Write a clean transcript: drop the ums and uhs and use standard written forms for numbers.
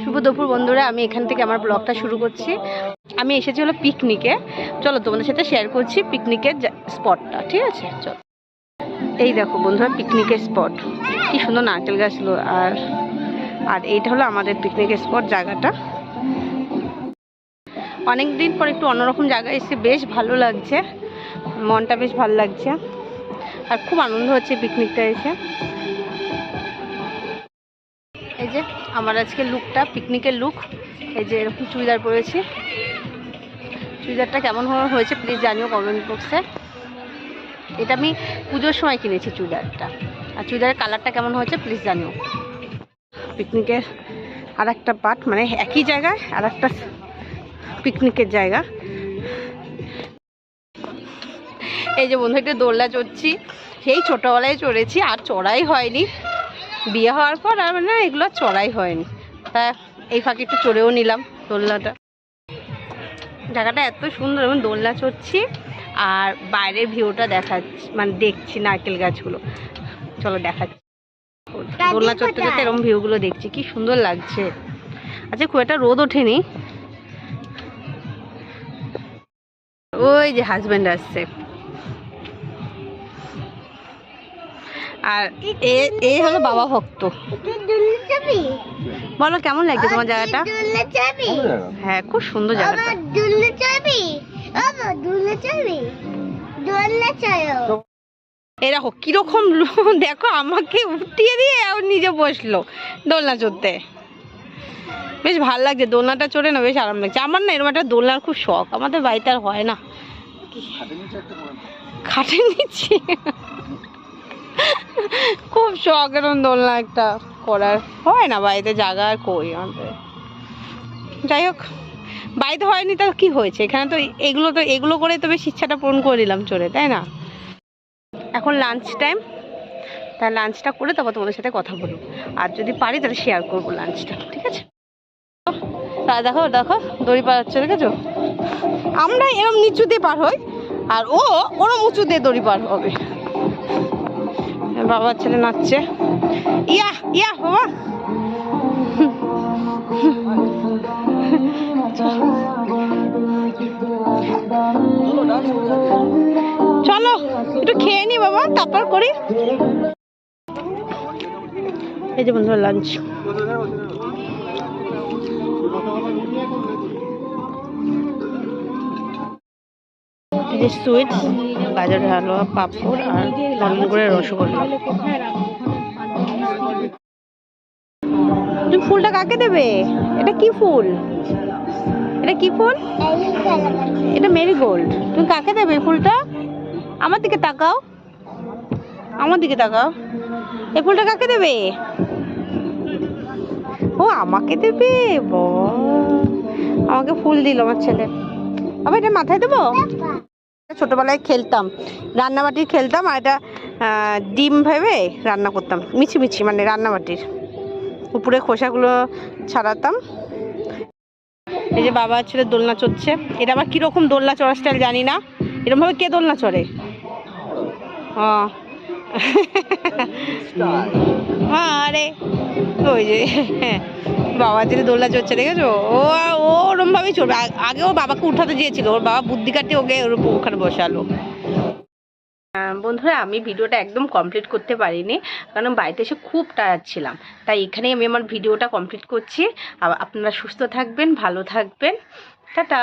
শুভ দুপুর বন্ধুরা, আমি এখান থেকে আমার ব্লগটা শুরু করছি। আমি এসেছি হলো পিকনিকে। চলো তোমাদের সাথে শেয়ার করছি পিকনিকের স্পটটা, ঠিক আছে? চলো। এই দেখো বন্ধুরা, পিকনিকের স্পট কি সুন্দর নারকেল গাছ ছিল। আর এইটা হলো আমাদের পিকনিকের স্পট জায়গাটা। অনেক দিন পর একটু অন্যরকম জায়গায় এসে বেশ ভালো লাগছে, মনটা বেশ ভালো লাগছে আর খুব আনন্দ হচ্ছে পিকনিকটা এসে। এই যে আমার আজকে লুকটা, পিকনিকের লুক। এই যে এরকম চুড়িদার পরেছি। চুড়িদারটা কেমন হয়েছে প্লিজ জানিও কমেন্ট বক্সে। এটা আমি পুজোর সময় কিনেছি চুড়িদারটা। আর চুড়িদারের কালারটা কেমন হয়েছে প্লিজ জানিও। পিকনিকের আর একটা পার্ট, মানে একই জায়গায় আর একটা পিকনিকের জায়গা। এই যে বন্ধু, একটা দোলনা চড়ছি। সেই ছোটোবেলায় চড়েছি, আর চড়াই হয়নি। বিয়ে হওয়ার পর আর মানে এগুলো চড়াই হয়নি। তা এই ফাঁকে একটু চড়েও নিলাম দোলনাটা। জায়গাটা এত সুন্দর, এবং দোলনা চড়ছি আর বাইরের ভিউটা দেখাচ্ছি, মানে দেখছি নারকেল গাছগুলো। চলো দেখাচ্ছি। দোলনা চড়তে চড়তে এরকম ভিউগুলো দেখছি, কি সুন্দর লাগছে। আচ্ছা, খুব একটা রোদ ওঠেনি। ওই যে হাজব্যান্ড আসছে। আর এ হলো বাবা ভক্ত। বলো কেমন লাগছে তোমার জায়গাটা? হ্যাঁ, খুব সুন্দর জায়গাটা। এই দেখো কিরকম দেখো, আমাকে উঠিয়ে দিয়ে নিজে বসলো দোলনা চড়তে। বেশ ভালো লাগছে দোলনাটা চড়ে, না বেশ আরাম লাগছে। আমার না এরকম একটা দোলনার খুব শখ, আমাদের বাড়িতে আর হয় না। খাটের নিচে খুব শখ এরকম দোলনা একটা করার, হয় না বাড়িতে জায়গা আর কই আমাদের। যাই হোক, বাড়িতে হয়নি তো কি হয়েছে, এখানে তো এগুলো করে তো বেশ ইচ্ছাটা পূরণ করে দিলাম চড়ে, তাই না? এখন লাঞ্চ টাইম, তাই লাঞ্চটা করে তারপর তোমাদের সাথে কথা বলবো। আর যদি পারি তাহলে শেয়ার করবো লাঞ্চটা, ঠিক আছে? তা দেখো দেখো দড়ি পার হচ্ছে, দেখেছো? আমরা এরম নিচু দিয়ে পার হই, আর ওরম উঁচু দিয়ে দড়ি পার হবে। বাবার ছেলে নাচছে। ইয়া ইয়া বাবা, চলো একটু খেয়ে নি বাবা, তারপর করি। এই যে বন্ধুরা লাঞ্চ। এই যে সুইটস, গাজরের হালুয়া, পাঁপড় আর নলেনগুড়ের রসগোল্লা। তুমি ফুলটা কাকে দেবে? এটা কি ফুল? এটা কি ফুল? এটা মেরিগোল্ড। তুমি কাকে দেবে ফুলটা? আমার দিকে তাকাও, আমার দিকে তাকাও। এই ফুলটা কাকে দেবে? ও আমাকে দেবে। আমাকে ফুল দিল আমার ছেলে। আবার এটা মাথায় দেবো। ছোটবেলায় খেলতাম, রান্নাবাটির খেলতাম, আর এটা ডিম ভেবে রান্না করতাম, মিছি মানে রান্নাবাটির উপরে খোসাগুলো ছাড়াতাম। এই যে বাবা ছেলে দোলনা চড়ছে। এটা আবার কিরকম দোলনা চড়ার স্টাইল জানি না, এরকমভাবে কে দোলনা চড়ে? আরে ওই যে বাবা ছেলে দোলনা চড়ছে, দেখেছো? ও ওরম ভাবেই চড়বে। আগে ওর বাবাকে উঠাতে চেয়েছিল, ওর বাবা বুদ্ধি কাটিয়ে ওকে ওখানে বসালো। বন্ধুরা, আমি ভিডিওটা একদম কমপ্লিট করতে পারিনি, কারণ বাড়িতে এসে খুব টায়ার্ড ছিলাম। তাই এখানেই আমি আমার ভিডিওটা কমপ্লিট করছি। আপনারা সুস্থ থাকবেন, ভালো থাকবেন, টাটা।